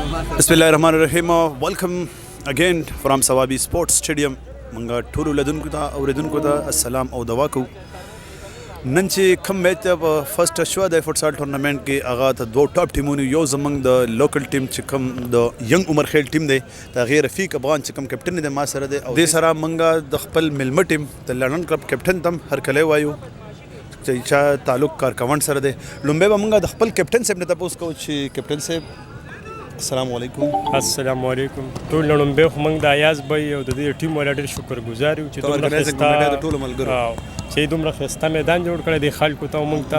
बिस्मिल्लाहिर्रहमानिर्रहीम। Welcome again from Swabi sports stadium. मंगा ठुरु लदुन को था और इदुन को था अस्सलाम और दवा को नंचे कम मैच अब फर्स्ट शो द फुटसाल टूर्नामेंट के आगा था दो टॉप टीमों ने यो जमंग द लोकल टीम चिकम द यंग उमर खेल टीम दे तगैर रफीक अफगान चिकम कैप्टन दे मासर दे सारा मंगा द खपल मिलम टीम द लंडन क्लब कैप्टन तम हर कले वायु चैचा तालुक कारकवन सर दे लुम्बे मंगा द खपल कैप्टन से ने तब उसको कैप्टन से अस्सलाम वालेकुम टोल लंबे खमंग द आयाज भाई और द टीम वाला ډېر शुक्रगुजार یو چې دومره چې دومره خسته میدان جوړ کړی دی خلکو ته مونږ ته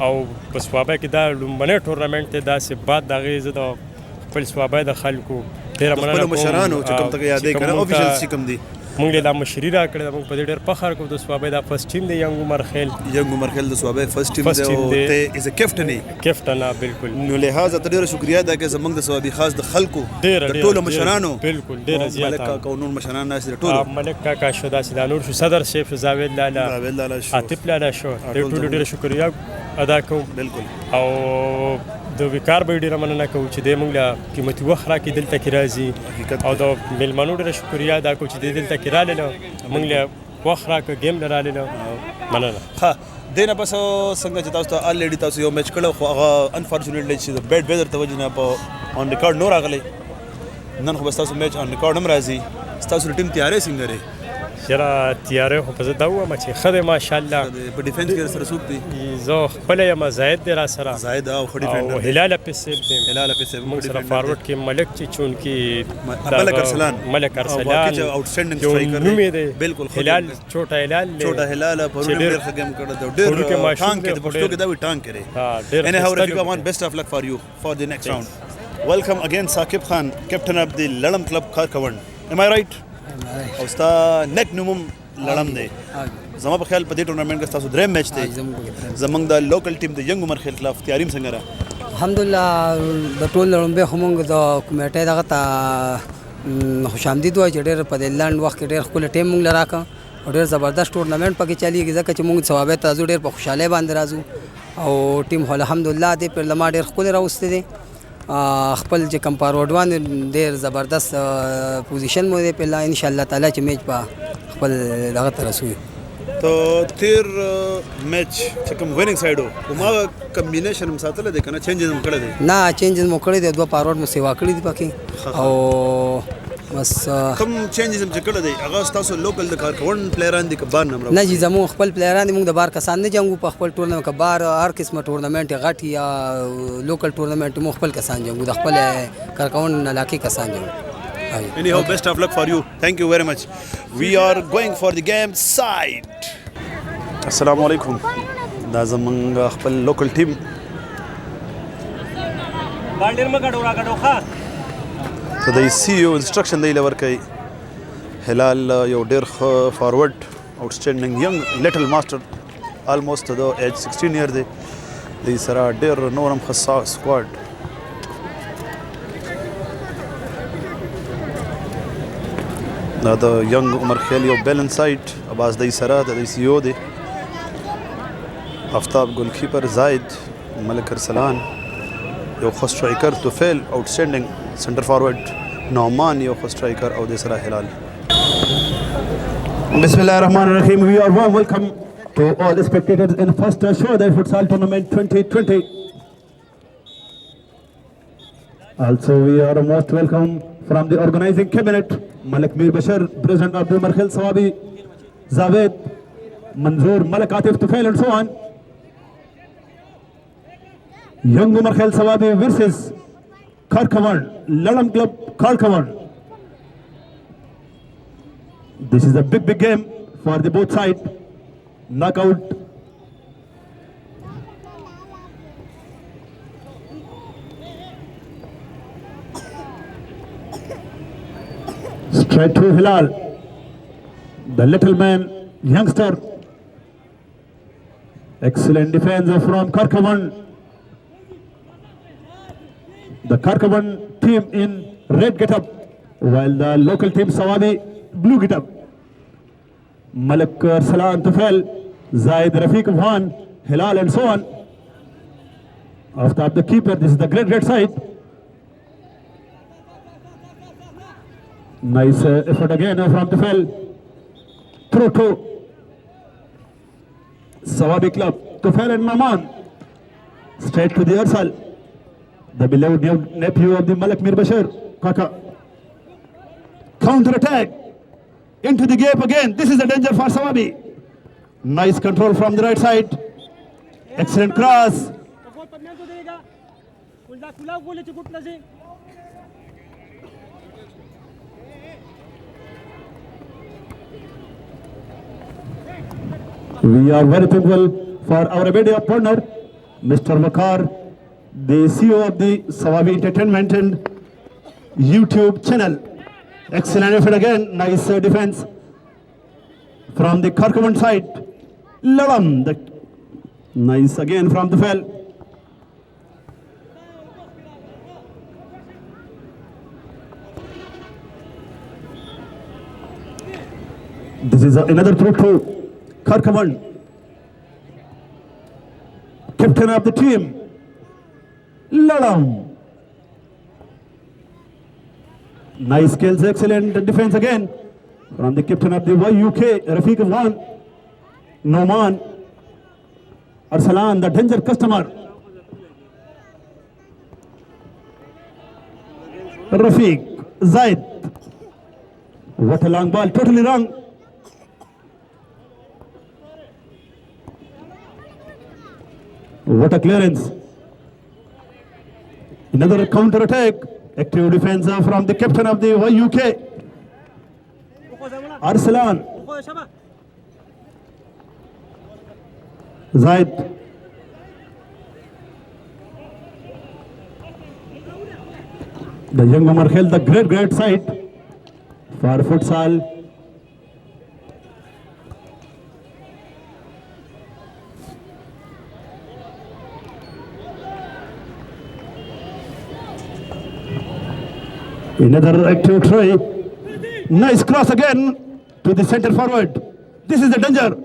او په سوابه کې دا لومبنی ټورنمنټ دی داسې بعد د هغې زه د خپل سوابه د خلکو ډېره مننه کوم مشرانو چې کوم ته یادې کنه افیشل چې کوم دي مونږ له مشري را کړی دا مونږ په دې ډېر فخر کوو د سوابه دا فرست ټیم دی ینګ عمر خیل د سوابه فرست ټیم دی او ته از ا کیپټن بالکل نو لہذا ته ډېر شکریا ده چې زمونږ د سوابي خاص د خلکو د ټولو مشرانو بالکل ډېر زیات ملک قانون مشران ناس ټولو ملک کاکا شو داسې دا نور شو صدر شیف زاوید لالا عاطف لالا شو ټولو ډېر شکریا ادا کوم بالکل او د وکار به ډیره مننه کوو چې د موږ له قیمتي وخت راکړي دلته کې راځي او د میلمنو ډېره شکریا ادا کوو چې دلته کې راغلل موږ له وخت راکړه گیم له راغلل مننه ها دینه بس څنګه چې تاسو ته الریډي تاسو یو میچ کړو خو هغه انفارچونیټلی چې د بیډ ویدر توجه نه په اون ریکارډ نو راغلی نن خو بس تاسو میچ اون ریکارډ هم راځي تاسو ټیم تیارې څنګه لري شرا تیارې خو په زه دا وایم چې ښه دی ماشاءالله په ډیفنس کې سره څوک دی زه خپل یم زاهد دی را سره زاهد او ښه ډیفنډر او هلال حفیظ دی هلال حفیظ موږ سره فارورډ کې ملک چې چونکې ملک ارسلان او آوټسټینډینګ سټرایکر نوم یې دی بالکل هلال چوټا هلال پرونه ډېر ښه گیم کړی دی ډېر ټانک کې د پښتو کې دا وی ټانک کړي انه هاو رفیق ون بیسټ اف لک فار یو فار دی نیکسٹ راوند ویلکم اگین ثاقب خان کیپٹن اف دی لړم کلب کارکون ام آی رائٹ او ستا نیک نوم لړم دی زما په خیال په دې ټورنمنټ کې تاسو دریم میچ دی زمونږ د لوکل ټیم د ینګ عمر خیل خلاف تیاری څنګه را الحمدلله د ټول لړم به همغه د کمیټې دغه ته خوش آمدید وای چې ډېر په لاند وخت کې ډېر خپل ټیم موږ لراکه او ډېر زبردست ټورنمنټ پکې چلیږي ځکه چې موږ ثوابه ته ډېر په خوشاله باندې راځو او ټیم الحمدلله دې پر لما ډېر خپل راوستي دي خپل چې کم پاروډوان ډېر زبردست پوزیشن مو دی په ان شاء الله تعالی چې میچ په خپل دغه تر رسوي تو تیر میچ چې کوم ویننګ سایډ او ما کمبینیشن هم ساتل دي کنه چینجز هم کړی دي نه چینجز مو کړی دي دوه پاروډ مو سیوا کړی دي پکې او بس کوم چینجز هم کړی دي هغه تاسو لوکل د کارکون پلیران دي کبار نمبر نه جی زمو خپل پلیران دي موږ د بار کسان نه جنګو په خپل ټورنمنت کبار هر قسمه ټورنمنت غټ یا لوکل ټورنمنت مو خپل کسان جنګو د خپل کارکون علاقې کسان جنګو Anyhow, best of luck for you. Thank you very much. We are going for the game side. Assalamu alaikum. دا زمونږ خپل لوکل ټیم بالډر مګړو راګړو ښه ته د سی او انسټرکشن دی لور کوي هلال یو ډېر ښه فارورډ آوټسټینډینګ ینګ لیټل ماسټر آلموست د ایج 16 ایئر دی د سره ډېر نور هم ښه سکواډ دا د ینګ عمر خیل یو بیلنس سایټ اباز د سره د سی او دی آفتاب ګول کیپر زاید ملک ارسلان یو ښه سټرایکر توفیل آوټسټینډینګ سنټر فارورډ نعمان یو ښه سټرایکر او د سره هلال بسم الله الرحمن الرحیم we are warm welcome to all the spectators in first show the futsal tournament 2020 also we are most welcome from the organizing cabinet Malik Mir Bashir President of the Umar Khel Sawabi Zaved Manzoor Malik Atif Tufail and so on Young Umar Khel Sawabi versus Karkawan Lalam Club Karkawan. This is a big game for the both sides. Knockout. Straight to Hilal. The little man, youngster. Excellent defense from Karkawan. The Karkawan team in red get-up, while the local team Sawabi blue get-up. Malik Arsalan Tufail, Zaid Rafiq Afghan, Hilal and so on. After the keeper, this is the great red side. Nice effort again from the field. Throw to Sawabi Club. Tufail and Maman. Straight to the Arsal. The beloved nephew of the Malik Mir Bashir. Kaka. Counter attack. Into the gap again. This is a danger for Sawabi. Nice control from the right side. Excellent cross. We are very thankful for our immediate partner, Mr. Wakar, the CEO of the Sawabi Entertainment and YouTube channel. Excellent effort again. Nice defense from the Karkavan side. Ladam. Nice again from the field. This is another throw to Karkavan, captain of the team. Ladam. Nice skills, excellent defense again from the captain of the YUK, Rafiq Afghan. Noman Arsalan, the danger customer. Rafiq Zaid. What a long ball, totally wrong. What a clearance. Another counter attack. Active defense from the captain of the YUK. Arsalan. Zaid. The young Umar held the great side for futsal. Another active try. Nice cross again to the center forward. This is the danger.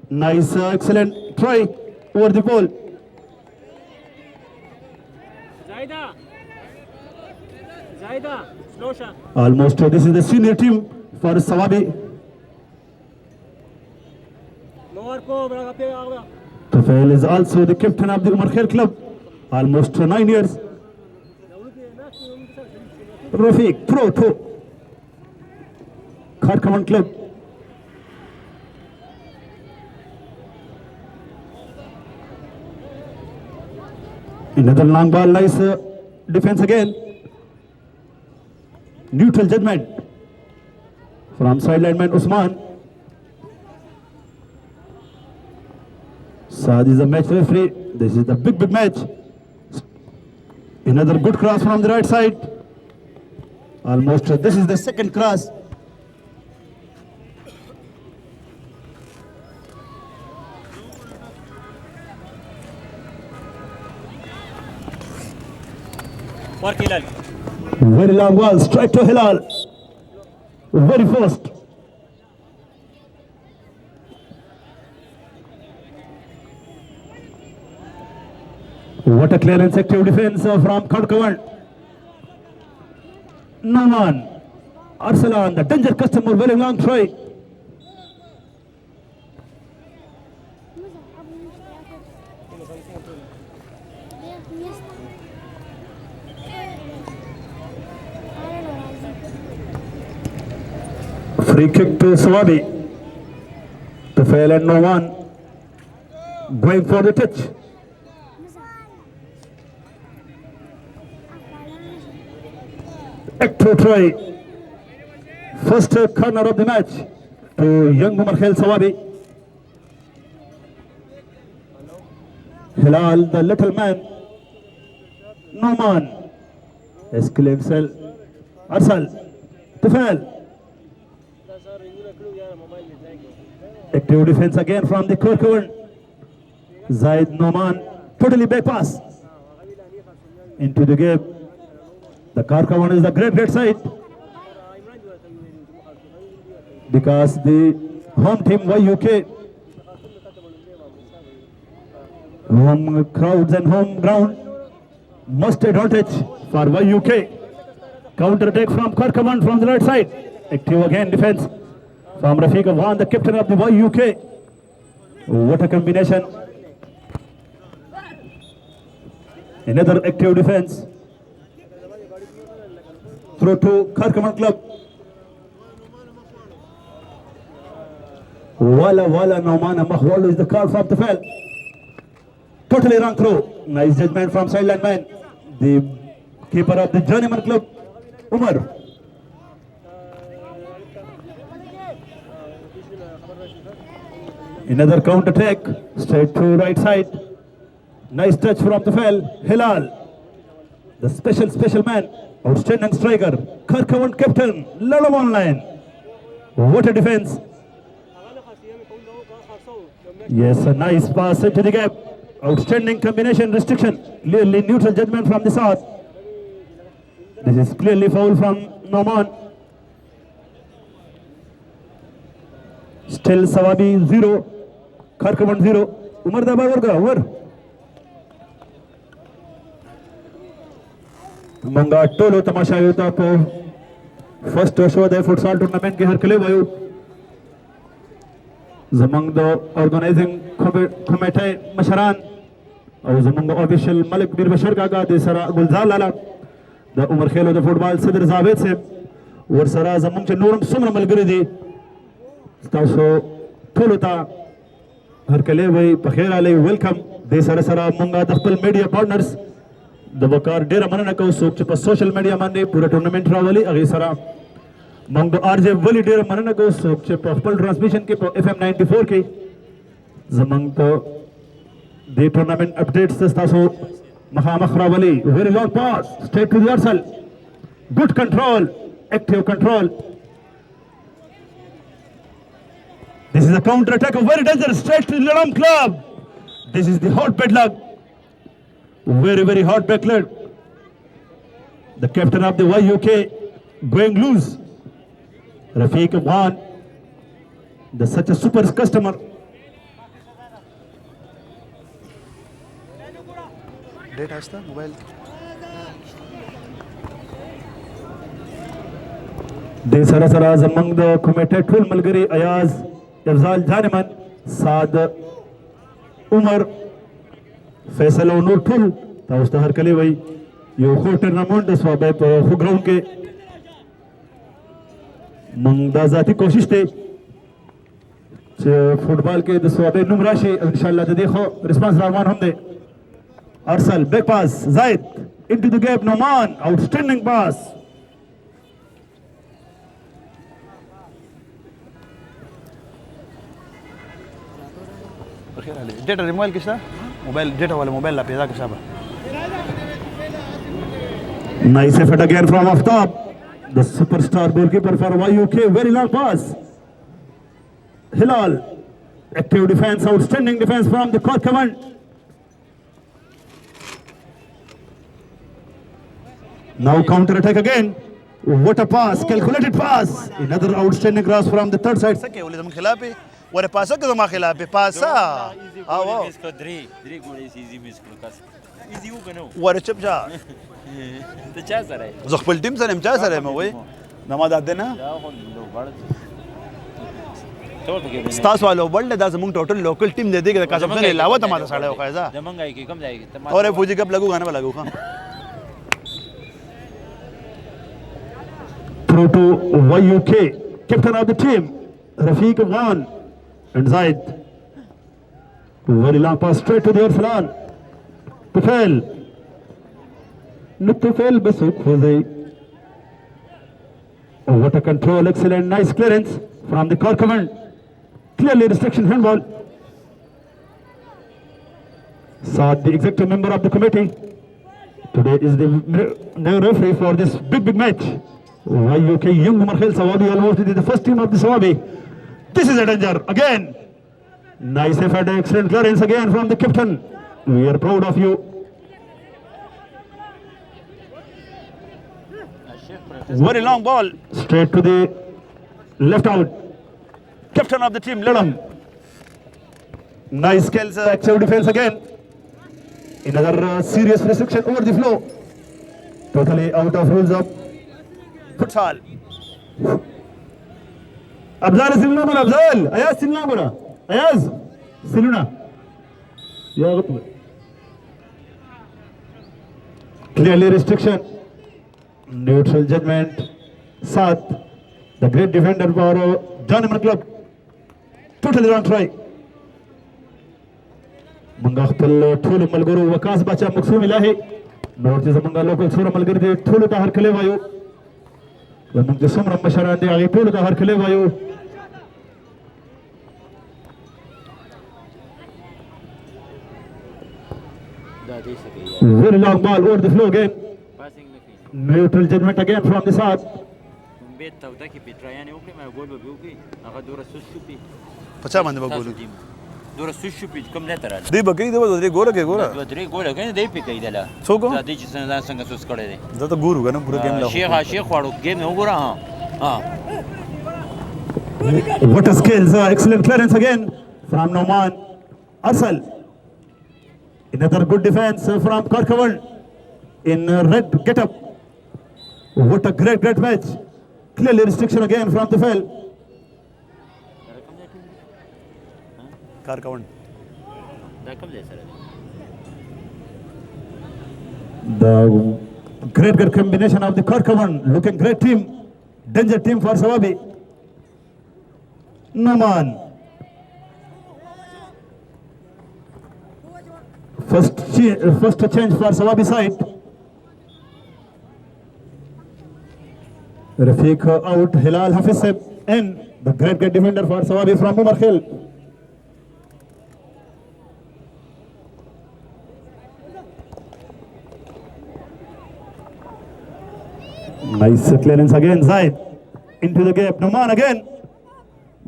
Nice, excellent try over the ball. Zaida, slow shot. Almost, this is the senior team for Sawabi. Tufail is also the captain of the Umar Khair club. Almost 9 years. Rafiq, throw to Karkavan club. Another long ball, nice defense again. Neutral judgment from sideline man Usman. Saad is the match referee. This is the big match. Another good cross from the right side. Almost, this is the second cross. Very long ball, straight to Hilal. Very fast. What a clearance, active defense from Karkavan. Naman Arsalan, the danger customer, very long try. Free kick to Sawabi. Tufail and Noman going for the touch. Active try. First corner of the match to young Umar Khair Sawabi. Hilal, the little man. Noman. Excellent cell. Arsal. Tufail. Active defense again from the Karkavan. Zaid Noman. Totally back pass. Into the gap. The Karkavan is the great side. Because the home team YUK, home crowds and home ground, must advantage for YUK. Counter attack from Karkavan from the right side. Active again defense from Rafiq Afghan, the captain of the UK. What a combination. Another active defense. Throw to Karkaman Club. Wala Nomana Mahwal is the call from the field. Totally wrong throw. Nice judgment from sideline man. The keeper of the Journeyman Club, Umar. Another counter attack, straight to right side. Nice touch from the field. Hilal, the special man, outstanding striker. Karkavan captain, Lalam online. What a defense. Yes, a nice pass into the gap. Outstanding combination, restriction. Clearly neutral judgment from the south. This is clearly foul from Noman. Still Sawabi 0. Karkavan 0. Umar Dabar Varga, Umar. Manga Tolo Tamasha Yuta po first show the futsal tournament के हर खिले वायु जमंग दो organizing committee Mashran और जमंग official Malik बीर बशर का देसरा गुलजार लाला the Umar Khelo the football सदर जावेद से और सरा जमंग चे नूरम सुमर मलगरी दी तासो थोलता हर खिले वायु पखेर आले वेलकम देसरा सरा मंगा दफ्तर मीडिया पार्टनर्स द वकार डेरा मनना को सोच पर सोशल मीडिया माने पूरा टूर्नामेंट रावली अगे सरा मंगो आरजे वली डेरा मनना को सोच पर फुल ट्रांसमिशन के एफएम 94 के जमंग तो the tournament updates Taso Mahamakrawali. Very long pass, straight to the Arsal. Good control, active control. This is a counter attack of very dangerous, straight to the Lalam Club. This is the hot bedluck. Very hot bedluck. The captain of the YUK going loose. Rafiq Afghan, such a super customer. Date has the mobile. The Sarasaras among the committed Tul Malgari Ayaz, Yafzal Janiman, Saad Umar, Faisal Nur Tul, Tausta Harkaleway, Yokotan Ramon, the Swabep Hugrounke, Mangda Zati Koshiste, football के the Swabe Numrashi, inshallah, the Dekho, response Rahman Hamde. Arsal, back pass, Zaid, into the gap, Noman, outstanding pass. Data mobile किसका? Mobile data वाले mobile ला पैसा किसका? Nice effort again from Aftab, the superstar goalkeeper for YUK. Very long pass. Hilal, active defense, outstanding defense from the court command. Now counter attack again. What a pass, calculated pass. Another outstanding cross from the third side. Okay, बोले तुम खिला पे वो पासा के तुम खिला पे पासा आओ इसको द्री गोले इजी मिस को कास इजी हो गनो वो चुप जा तो क्या सर है زخبل टीम سره امتیاز سره مو وي نماز اده نه ستاس والو ولډ دا زمون ټوټل لوکل ټیم دې دې کا سب نه علاوه تماده سره हो कायदा जमंगाई की कम जाएगी और फौजी कब लगू गाने वाला लगू हां Through to YUK, captain of the team, Rafiq Afghan and Zaid. Very long pass straight to the Arslan. Tufail. Tufail Besuk Jose. Oh, what a control, excellent, nice clearance from the core command. Clearly restriction handball. Saad, the executive member of the committee. Today is the new referee for this big match. YUK young Markhel Sawabi almost the first team of the Sawabi. This is a danger again. Nice effort, excellent clearance again from the captain. We are proud of you. very long ball Straight to the left out. captain of the team Lalam Nice skills, active defense again. Another serious restriction over the flow. Totally out of rules of futsal افضل سلونا من افضل اياز سلونا برا اياز سلونا يا غطوة clearly restriction neutral judgment साथ the great defender for John Emmer Club totally wrong try मंगा खपल ठोल मलगुरु वकास बाचा मकसूम इलाही नोरचे मंगा local सोर मलगर दे ठोल ता हर खले वायो वमंग जे summer मशरा दे आगे ठोल ता हर खले वायो very long ball over the floor again passing the neutral judgment again from the side bet تا وتا کې پیټرایان یو کې ما ګول به وکي هغه دوره سوس شو پی پچا باندې وګورو دوره سوس شو پی کوم نه تراله دی بګی دی ودرې ګوره کې ګوره دوه درې ګول کنه دی پی کیدله څوک دا دې چې څنګه سوس کړی دی زه ته ګورو کنه پورا گیم لا شیخ واړو گیم نه وګوره ها what a skills excellent clearance again from Noman Arsal another good defense from Karkavan in red get up what a great match clearly restriction again from the field कारकवन دا کوم ځای سره the great combination of the Karkavan looking great team danger team for Sawabi Noman first change for Sawabi side Rafiq out Hilal Hafiz Seb in the great defender for Sawabi from Umar Khil nice clearance again Zaid into the gap Noman again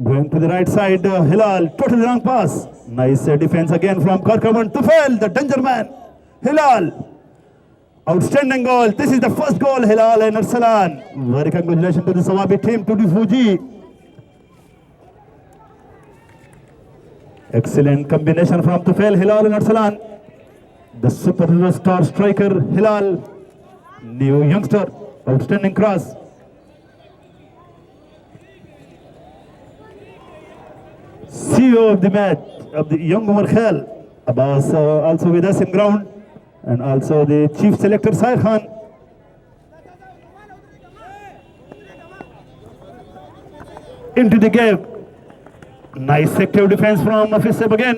going to the right side Hilal totally wrong pass nice defense again from Karkavan Tufail the danger man Hilal outstanding goal this is the first goal Hilal and Arsalan very congratulations to the Sawabi team to the Fuji excellent combination from Tufail Hilal and Arsalan the superstar striker Hilal new youngster outstanding cross CEO of the match of the young Umar Khal Abbas also with us in ground and also the chief selector Sair Khan into the gap nice active defense from Hafiz Seb again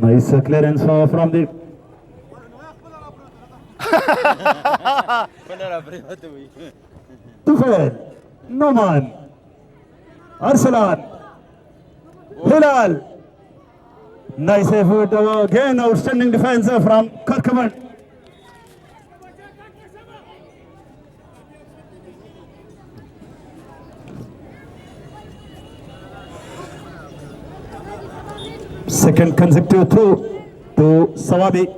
nice clearance from the Tufail, Noman, Arsalan, Hilal. Nice effort again, outstanding defense from Karkavan. Second consecutive throw to Sawabi.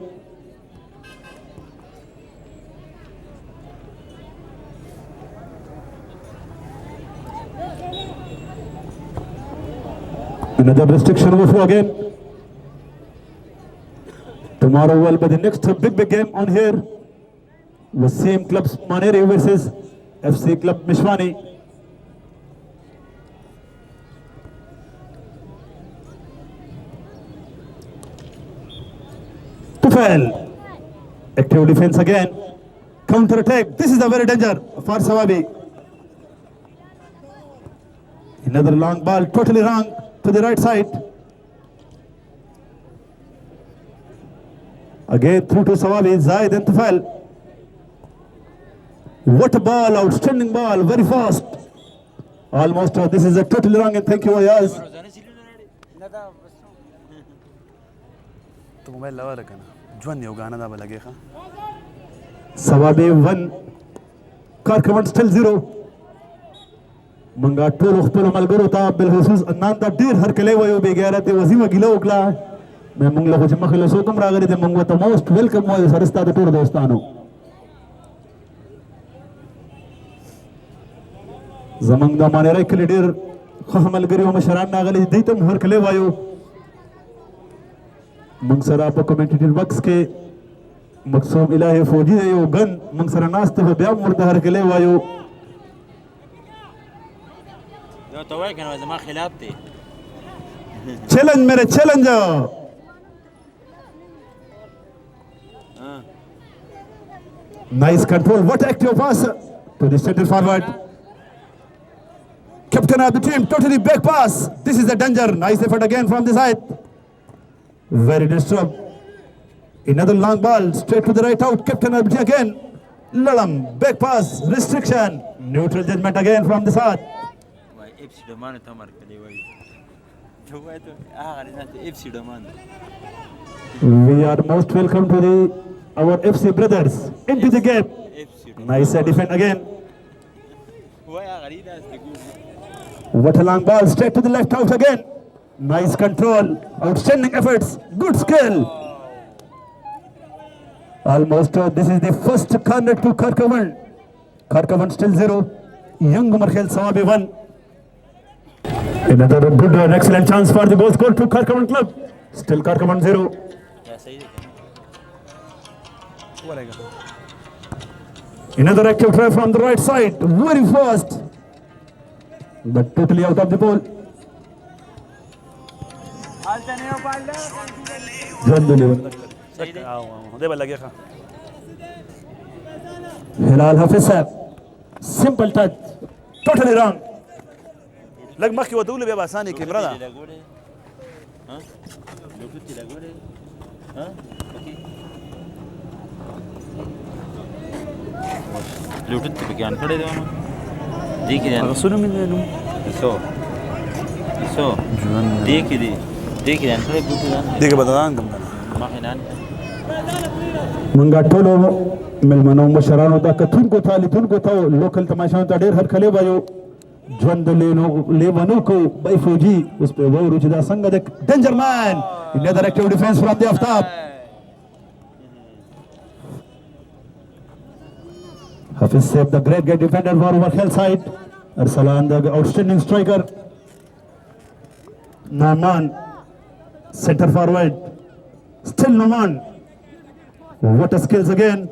Another restriction overflow again. Tomorrow will be the next big game on here. The same clubs Maneri versus FC Club Mishwani. Tufail. Active defense again. Counter attack. This is a very danger for Sawabi. Another long ball, totally wrong to the right side. Again through to Sawabi, Zaid and Tufail. What a ball, outstanding ball, very fast. Almost, this is a totally wrong and thank you Ayaz. तो mobile लगा रखा ना ज्वान यो गाना दा लगे खा Sawabi 1, Karkavan still 0. मंगा toll खपल मलगरो ता बिलखुसूस अन्नान ता ډیر هر کله وایو به غیرت وزیمه ګیله وکړه مې موږ له چې مخله سو کوم راغلی ته موږ ته موست ویلکم وایو سرستا د ټول دوستانو زمنګ د مانه راي کلی ډیر خو ملګری او مشران راغلي دي ته هر کله وایو موږ سره په کمنټیټر باکس کې مقسوم إلهي فوجي يو غن من سره ناست په بیا مرده هرکلی وایو یو ته وایي که نه زما خلاف دی چیلنج میرے چیلنج nice control what active pass to the center forward captain of the team totally back pass this is a danger nice effort again from the side very disturbed another long ball straight to the right out captain of the team again Lalam back pass restriction neutral judgment again from the side وایي اف سي ډمانو ته مرکلی وایي ته وایي ته هغه نه ته اف سي ډمان we are most welcome to the our FC brothers into the gap اف سي nice defend again وایي هغه نه داسې what a long ball straight to the left out again nice control outstanding efforts good skill almost this is the first corner to Karkavan still 0 young Markhel Sawabi 1 another good and excellent chance for the goal score to Karkavan club still Karkavan 0 یا صحیح دی another active try from the right side very fast but totally out of the ball John Dolivan صحیح دی دې بل لګي ښه Hilal Hafiz sahab simple touch totally wrong لګ مخکې ودول به اسانه کیمرا ده لګوره ها لوټي لګوره ها اوکې لوټي په کې ان کړه دی نو دې کې هغه سونه مې نو ایسو دې کې دی دې کې ان کړه بوټي ځان دغه بدلان کوم ما خنان منګه ټولو ملمنو مشرانو دا کتونکو طالبونکو ته لوکل تماشانو ته ډېر هرکلی وایو ژوند لیونو کو بای فوجي اوس په وورو چې دا څنګه د ډینجر مان another active defense from the Aftab Hafiz Saif the great defender for Markhel side Arsalan the outstanding striker Nauman center forward still Nauman what a skills again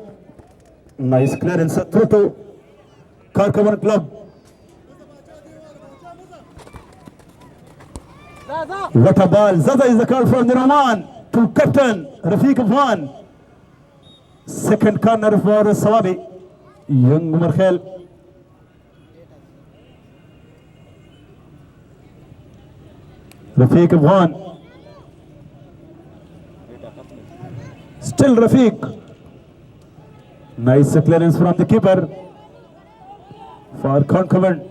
nice clearance through to Karkavan club what a ball Zaza is the call from the Nauman to captain Rafiq Afwan second corner for Sawabi young Markhel Rafiq Afwan still Rafiq nice clearance from the keeper for Karkavan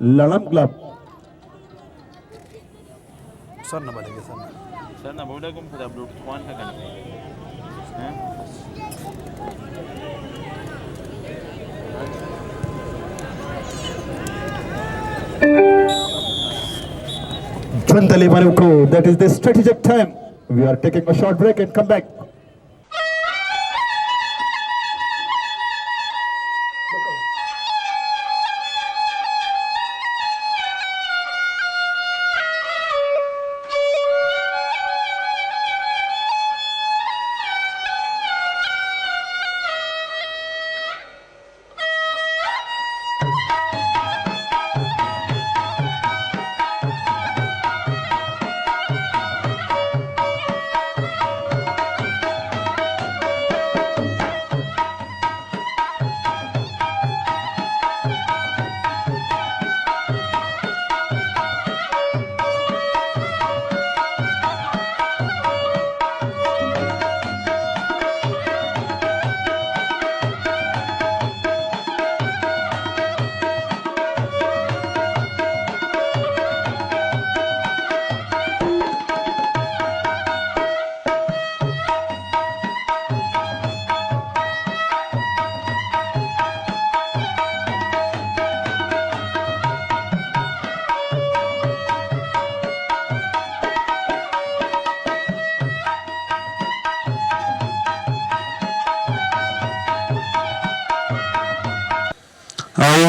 Lalam club سر نه بلګي سر نه سر نه بوله کوم په بلوټ خوان کا کنه ها Chandali Manuko, that is the strategic time. We are taking a short break and come back.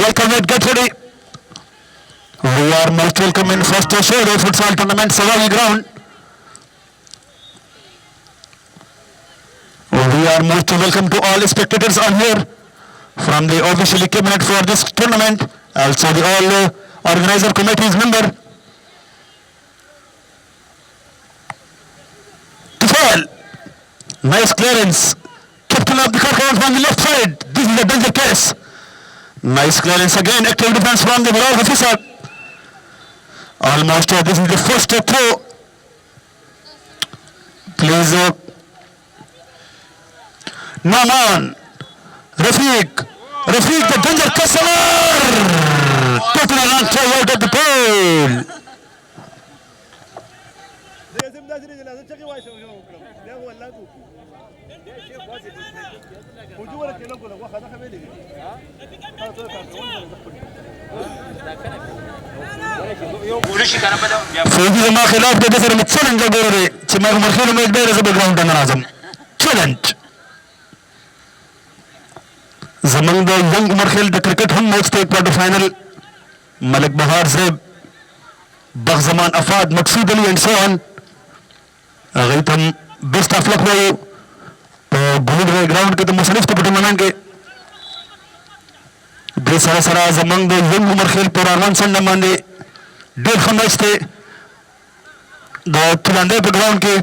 Welcome and get ready. We are most welcome in first Ashore Futsal Tournament Sawabi ground. We are most welcome to all spectators on here from the official equipment for this tournament, also the all organizer committee's member. Tufel, nice clearance. Captain of the Karkavan from the left side. This is the danger case. Nice clearance again. Active defense from the Viral officer. Almost this is the first throw. Please, Naman, Rafiq, the danger customer. Totally wrong throw out of the pole. فوزي زما خلاف د دسر متسلن جوړه چې ما مرخه مې ډېر زبر ګراوند نه راځم چیلنج زمنګ د ینګ مرخل د کرکټ هم میچ ته کوارټر فائنل ملک بهار صاحب بغزمان افاد مقصود علي اند سون هغه ته بیسټ اف لک وایو په ګولډ ګراوند کې د مصنف ته ټورنمنټ کې د سره سره زمنګ د ینګ مرخل پر اروان څنډه باندې ډېر ښه میچ دی د تولاندې په ګراوند کې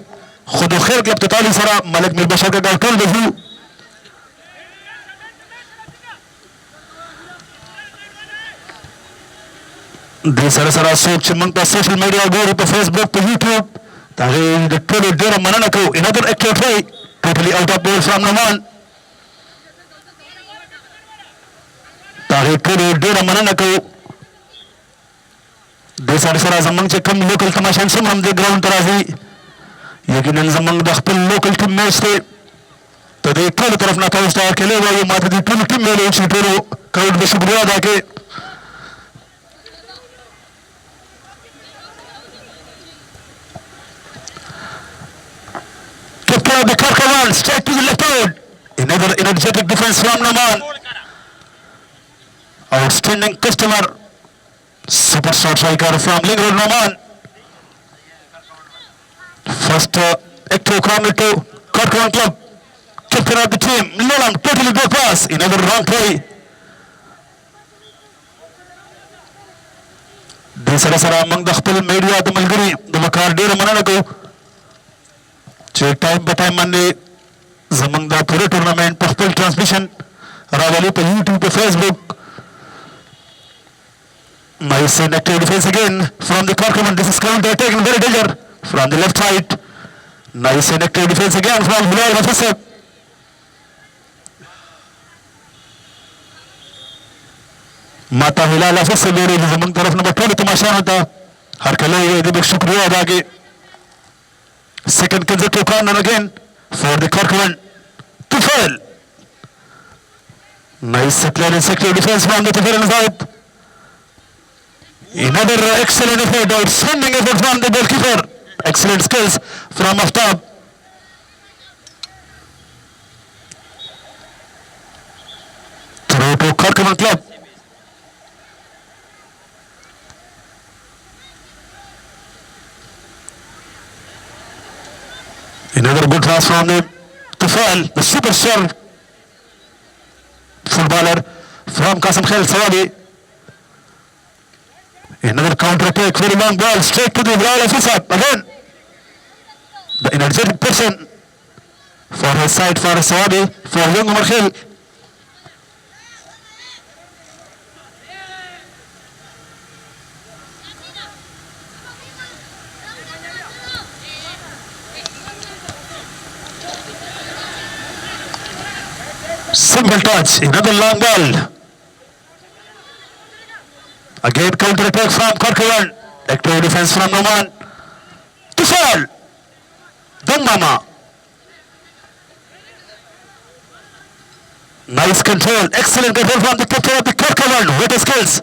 خود خیر کلب تطالي سره ملک میر بشر کا ټول بزو د سره سره څوک چې موږ په سوشل میډیا ګورو په فیسبوک په یوټیوب د هغې د ټولو ډېره مننه کوو انادر اکټیو ټرای ټوټلي آوټ اف بول فرام نومان د هغې ټولو ډېره مننه کوو د سره سره زموږ چې کوم لوکل تماشان څومره هم دې ګراوند ته راځي یقینا زموږ د خپل لوکل ټیم میچ دی د دې ټولو طرف نه تاسو ته اکیلې وایو ما ته دې ټولو ټیم ویلی چې ټولو کروډ به شکریه ادا کړې Captain of the Karkavan straight to the left out. Another energetic defense from Naman. Outstanding customer. Superstar striker from Lingrod Naman. First active corner to Karkavan club. Captain of the team, Nolan, totally go pass. Another wrong play. د سره سره موږ د خپل میډیا د ملګري د وقار ډېره مننه کوو چې ټایم په ټایم باندې زموږ دا پوره ټورنمنټ په خپل ټرانسمیشن راولي په یوټیوب په فیسبوک Nice and active defense again from the Karkavan. This is counter attacking very danger from the left side. Nice and active defense again from Hilal Mafasab. माता हिलाल अफस से मेरे जमन तरफ number 2 तमाशा होता हर कले ये दिल शुक्रिया अदा के second consecutive corner again for the Karkavan. Tufel, nice clearance, active defense from the Tufel side. Another excellent effort, outstanding effort from the goalkeeper. Excellent skills from Aftab. Throw to Karkavan club. Another good pass from the Tufel, the superstar footballer from Qasim Khail Sawabi. Another counter attack, very long ball, straight to the Bilal officer. Again, the energetic person for his side, for Sawabi, for young Umar Khail. Simple touch, another long ball. Again counter attack from Karkavan. Active defense from Noman. Tufel, Dangmama. Nice control, excellent control from the captain of the Karkavan with the skills.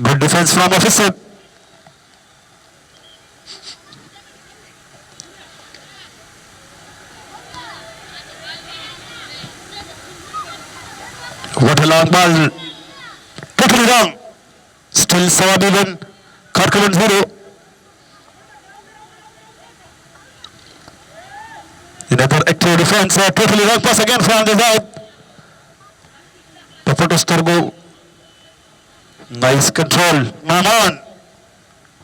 Good defense from officer. What a long ball. Totally wrong. Still Sawabi 1, Karkavan 0. Another active defense, totally wrong pass again from the side. Papatos Torgo. Nice control. Maman.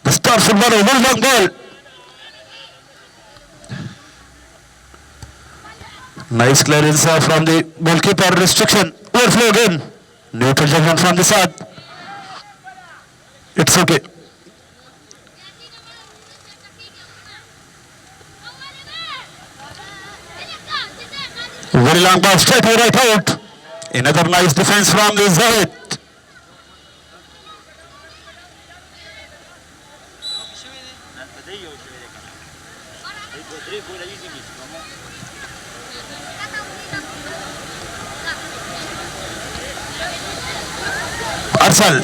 The star footballer, very long ball. Nice clearance from the goalkeeper, restriction. Overflow again. Neutral judgment from the side. It's okay. Very long ball straight to right out. Another nice defense from the Zahid. Arsal.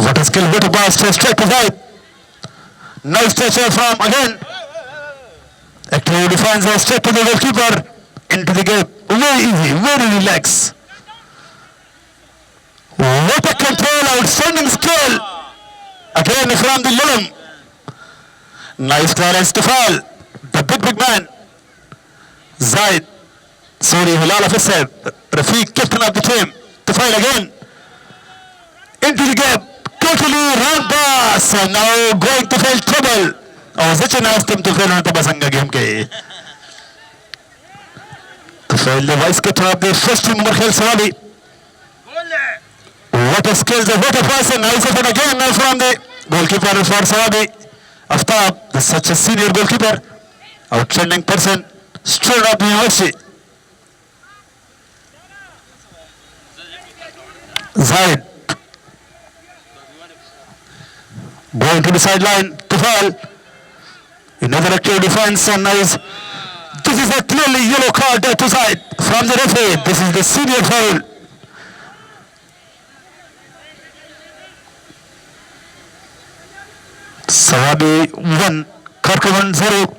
What a skill, what a pass straight to right. Nice touch from again. Active defense straight to the goalkeeper. Into the gap. Very easy, very relaxed. What a control, outstanding skill. Again from the Lulum. Nice clearance to fall. The big man. Zaid. Sorry, Hilal officer. Rafiq, captain of the team. To fall again. Into the gap. Totally wrong pass. And now going to fail trouble. I was such an asked him to fail on the Basanga game. To fail the vice captain of the first team, Markhel Sawabi. What a skills, what a pass, and nice effort again now from the goalkeeper for Sawabi. Aftab, such a senior goalkeeper. Outstanding person. Straight up the university. Zaid. Going to the sideline to foul. Another active defense and nice. This is a clearly yellow card to Zaid from the referee. This is the senior foul. Sawabi 1, Karkavan 0.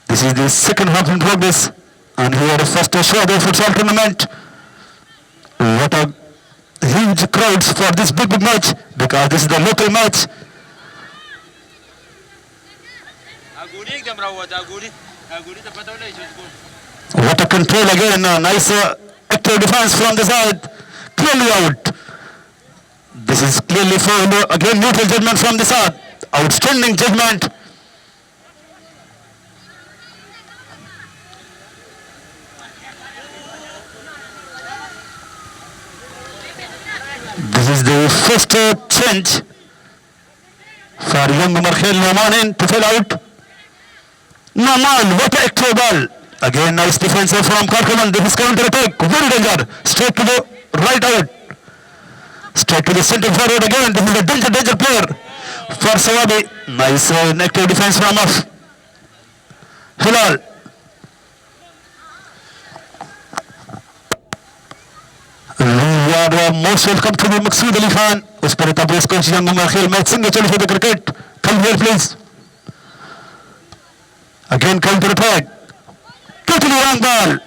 This is the second half in progress. And here the first show of the futsal tournament. What a huge crowds for this big match, because this is the local match. What a control again, nice active defense from the side, clearly out. This is clearly fouled, again neutral judgment from the side, outstanding judgment. This is the first change for young Markhel Noman to fill out. Noman, what a active ball. Again, nice defense from Karkaman. This is counter attack. Very danger. Straight to the right out. Straight to the center forward again. This is a danger player for Sawabi. Nice active defense from us. Hilal. We are most welcome to the Maqsood Ali Khan. उस पर Tabrez coach young Markhel match संग चल for the cricket. Come here please. Again counter attack. Totally wrong ball.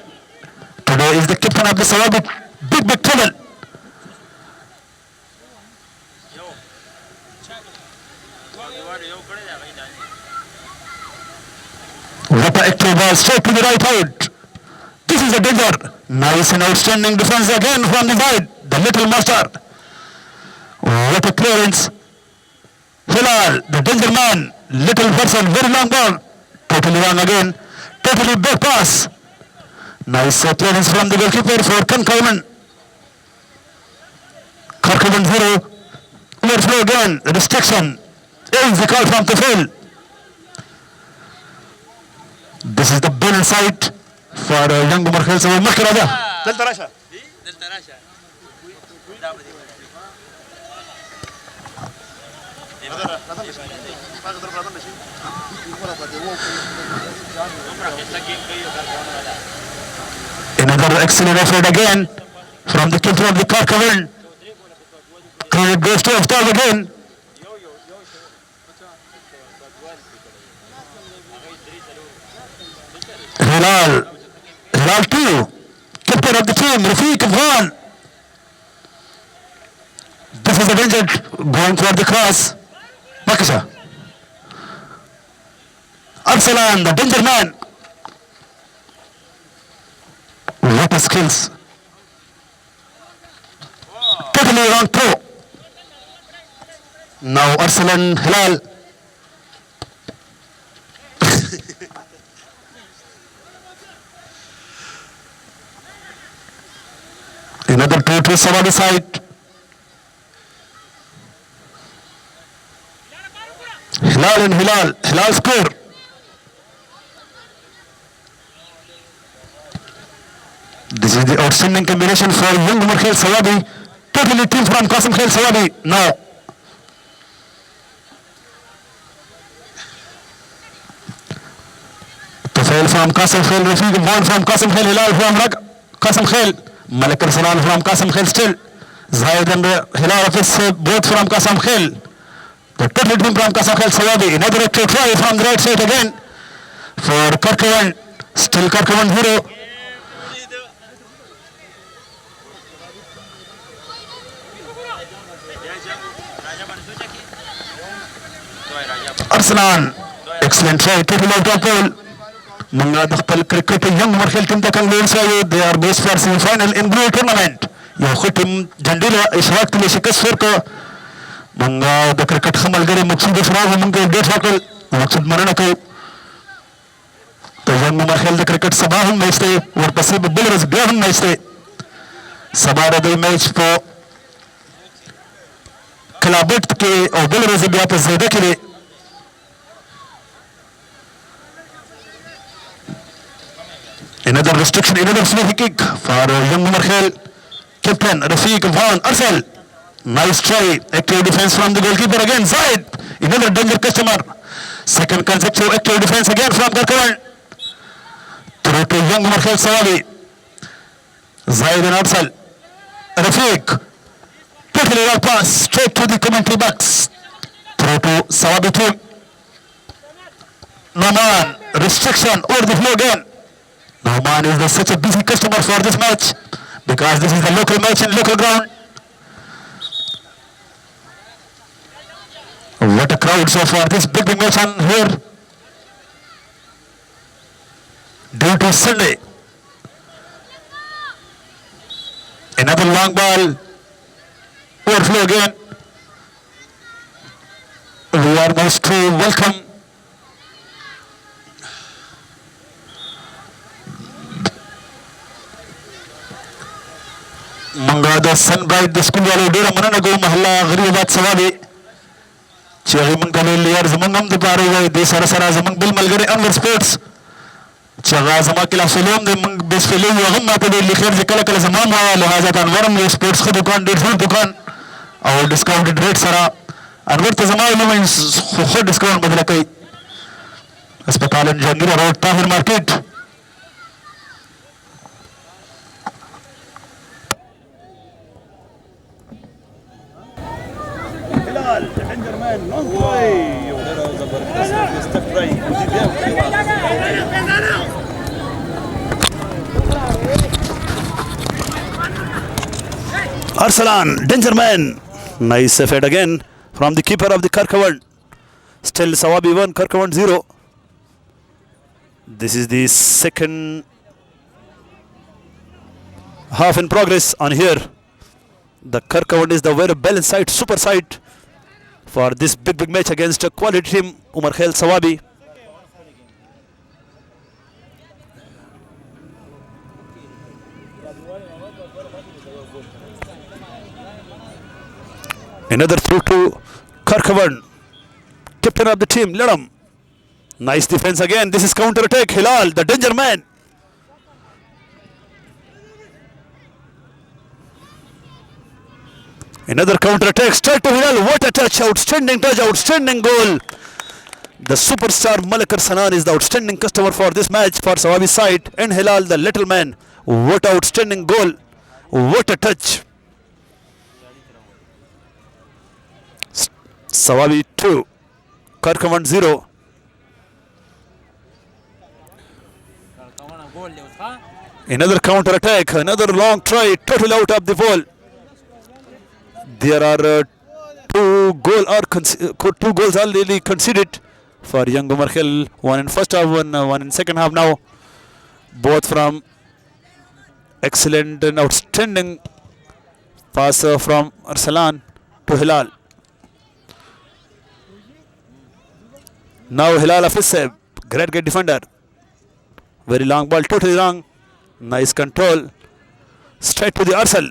Today is the captain of the Sawabi. Big trouble. What an active ball straight to the right out. This is a danger. Nice and outstanding defense again from the side. The little master. What a clearance. Hilal, the danger man. Little person, very long ball. Totally wrong again. Totally back pass. Nice clearance from the goalkeeper for Karkavan. Karkavan 0. Overflow again. Restriction. Is the call from the field. This is the ball side for young Markhel. So Markhel Raja. Delta Rasha. Another excellent effort again from the captain of the Karkavan. Credit goes to Aftab again. Hilal 2, captain of the team, Rafiq Afghan. This is a danger going for the cross. Bakasha. Arsalan, the danger man. his skills. Totally wrong throw. Now Arsalan Hilal. Another throw to Sawabi side. Hilal and Hilal. Hilal score. This is the outstanding combination for young Umar Khail Sawabi. Totally team from Qasim Khail Sawabi. Now. Tufail from Qasim Khail. Rafiq Bhan from Qasim Khail. Hilal from Qasim Khail. Malik Arsalan from Qasim Khail still. Zahid and Hilal Hafiz both from Qasim Khail. The total team from Qasim Khail Sawabi. Another extra try from the right side again for Karkavan. Still Karkavan 0. Arsalan. Excellent try. Total out of ball. Manga Dakhpal cricket young Marshall team takang lead sayo. They are based for semi-final in blue tournament. Yahu team Jandila is वक्त में शिकस्त फर का मंगा the cricket खमल करे मकसूद फराग मंगे date फाकल मकसूद मरना को तो young Marshall द क्रिकेट सभा हम मैच थे और पसीब बिलर्स गए हम मैच थे सभा द मैच को क्लाबेट के और बिलर्स भी आप ज़्यादा करे Another restriction, another free kick for young Umar Khail. Captain Rafiq Bhan Arsal. Nice try. Active defense from the goalkeeper again. Zaid. Another danger customer. Second consecutive active defense again from Karkavan. Through to young Umar Khail Sawabi. Zaid and Arsal. Rafiq. Totally well pass. Straight to the commentary box. Through to Sawabi team. Noman. Restriction over the floor again. Noman is such a busy customer for this match because this is a local match and local ground. What a crowd so far, this big match on here. Due to Sunday. Another long ball. Overflow again. We are most to welcome मंगा the sun bright the school वाले डेरा मना न गो महल्ला गरीबात सवाबी चाहे मन का ले लिया ज़मंगम द पारे गए दे सारा सारा ज़मंग बिल मलगरे अनवर स्पोर्ट्स चाहे ज़मा किला सलोम दे मंग बेस फेले हुआ हम माते दे लिखर जिकला कल ज़मान हुआ लिहाजा का अनवर में स्पोर्ट्स का दुकान डेढ़ दुकान और डिस्काउंटेड रेट सारा अनवर तो ज़मा इल्म में खुद डिस्काउंट बदला कई अस्पताल Jungheera road Tahir market long try. Arsalan, danger man. Nice effort again from the keeper of the Karkavan. Still Sawabi 1, Karkavan 0. This is the second half in progress on here. The Karkavan is the very balanced side, super side for this big match against a quality team, Umar Khail Sawabi. Another throw to Karkavan, captain of the team, Ladam. Nice defense again. This is counter attack. Hilal, the danger man. Another counter attack, straight to Hilal. What a touch, outstanding touch, outstanding goal. The superstar Malik Arsalan is the outstanding customer for this match for Sawabi side, and Hilal the little man. What outstanding goal, what a touch. Sawabi 2, Karkavan 0. Another counter attack, another long try, totally out of the ball. There are two goals already conceded for young Umar Khail. One in first half, one in second half now. Both from excellent and outstanding pass from Arsalan to Hilal. Now Hilal Afisab, great defender. Very long ball, totally wrong. Nice control. Straight to the Arsal.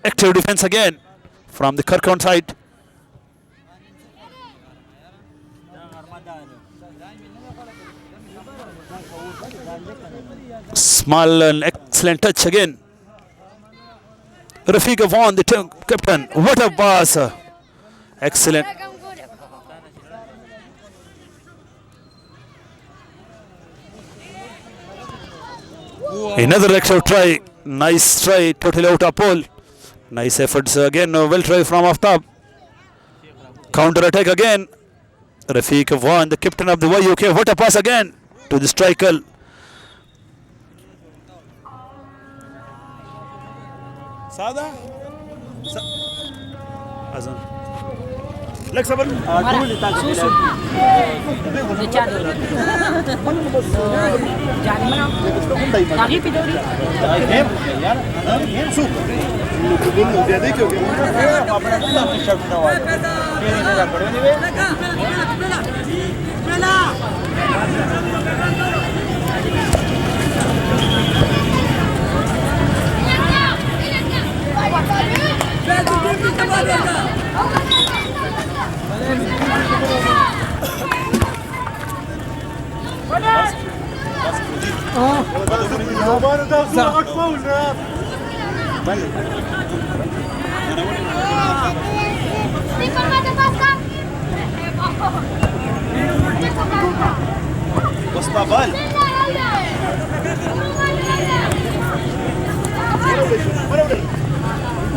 Active defense again from the Kirkon side. Small and excellent touch again. Rafiq Afan, the captain. What a pass. Excellent. Another extra try. Nice try. Totally out of pole. Nice efforts again. Well try from Aftab. Counter attack again. Rafiq Afan, the captain of the YUK. What a pass again to the striker. Sada? Azan. Like sabar.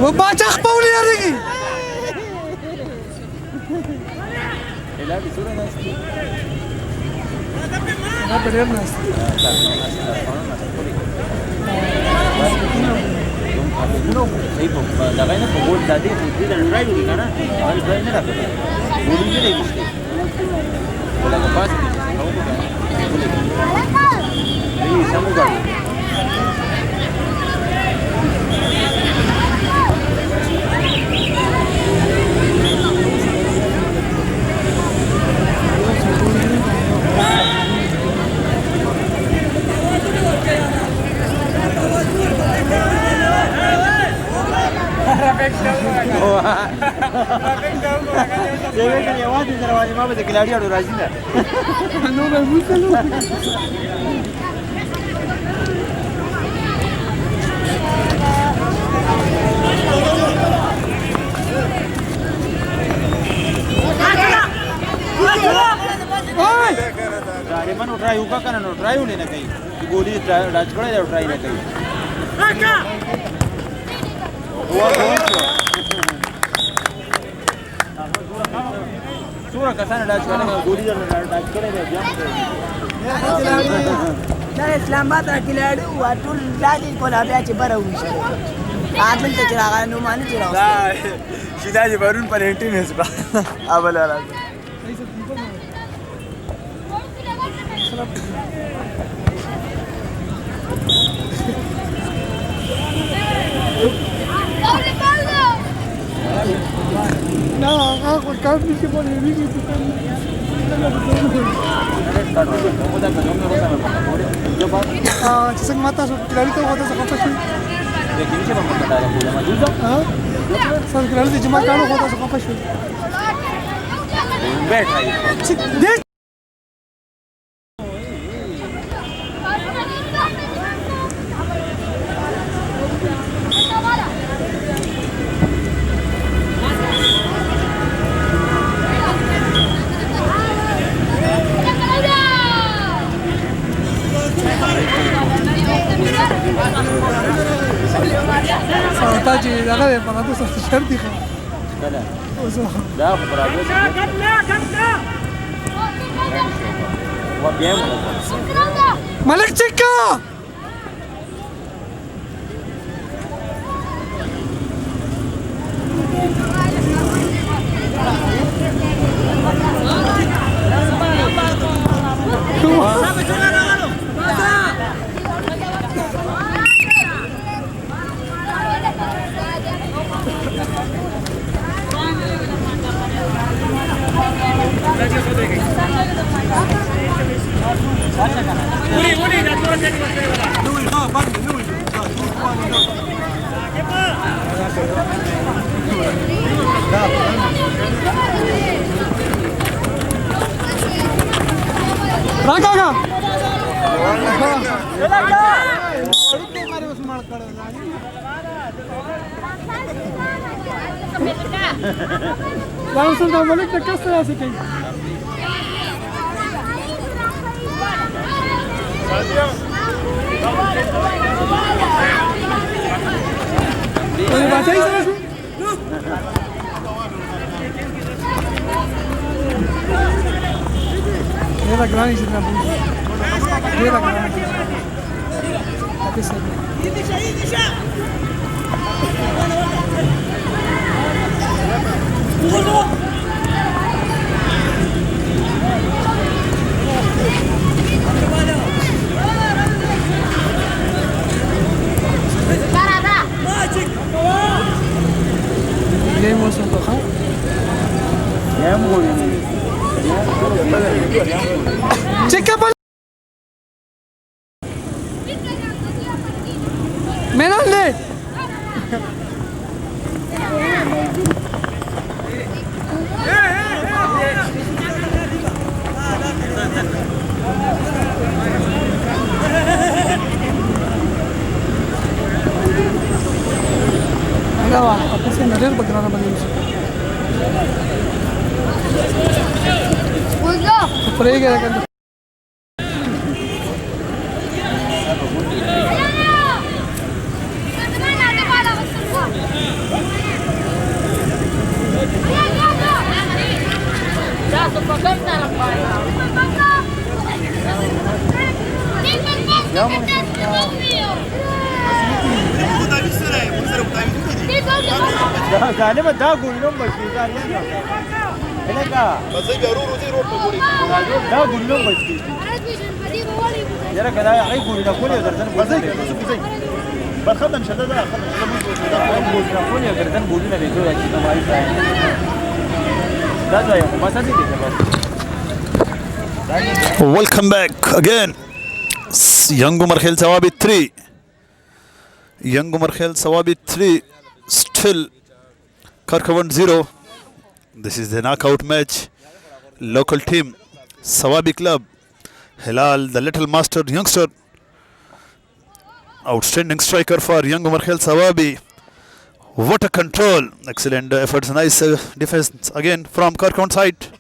وباچخ پاولي ياريږي اسلامباد راکلاړو ټول لاندې کولا بیا چې بره وشي عادل ته چراغ نو مانی چراغ دا شیدا چې برون پلنټی مې سبا اوبل راځي لا هاخد كافي شي بولي بيجي څنګه ماته سو کړی ته وته څه پښې د کینې په مخه دا کوله ما دوزه ها سر کړل دي جما کانو وته څه پښې بیٹھ Taji, dale de para tu social, dijo. Da, para ver. Malik chica. غالبا دا ګولنوم بچی دا الګا مزه ضرور وځي روټ په ګوري دا ګولنوم بچی یره کدا ای ګوري دا کولی ګردن مزه کوي بل ختم شته دا ختم کولی ګردن ګوري نه ویدو چې نمای دا ځای ما ساتي دي Welcome back again. Young Umar Khel Sawabi 3. Young Umar Khel Sawabi 3. Still Karkavan 0. This is the knockout match. Local team Sawabi Club. Hilal, the little master youngster. Outstanding striker for Young Umar Khel Sawabi. What a control. Excellent efforts. Nice defense again from Karkavan side.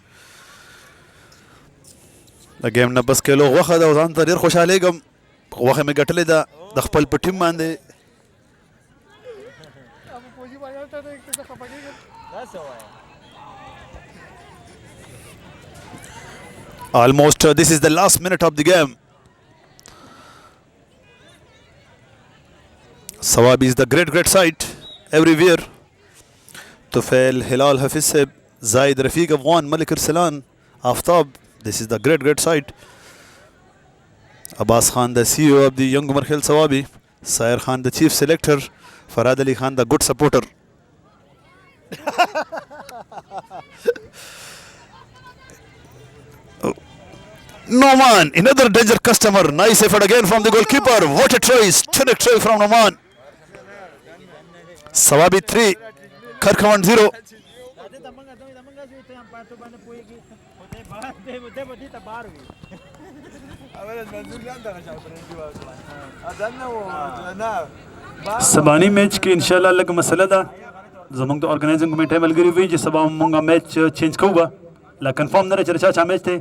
د ګیم نه بس کېلو غوښه ده او ځان ته ډېر خوشحالېږم غوښه مې ګټلې ده د خپل په ټیم باندې almost this is the last minute of the game. Sawabi is the great side everywhere. Tufail, Hilal, Hafiz Seb, Zaid, Rafiq Afghan, Malik Arsalan, Aftab. This is the great side. Abbas Khan, the CEO of the Young Umar Khel Sawabi. Sair Khan, the chief selector. Farhad Ali Khan, the good supporter. Noman, another danger customer. Nice effort again from the goalkeeper. What a try, stunning try from Noman. Sawabi 3, Karkavan 0. سبانی میچ کې انشاءالله لږ مسله ده زموږ د ارګنایزینګ کمیټې ملګري وي چې سبا موږ میچ چینج کوو لا کنفرم نه چې چا میچ دی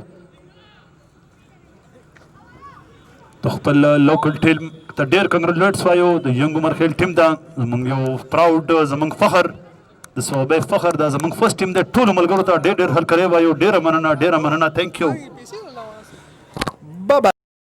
د خپل لوکل ټیم ته ډېر کنګریچولیټس وایو د ینګ عمر خیل ټیم ته زموږ یو پراوډ زموږ فخر د صوبې فخر دا زموږ فرست ټیم د ټولو ملګرو ته ډېر هرکلی وایو ډېره مننه ثانک یو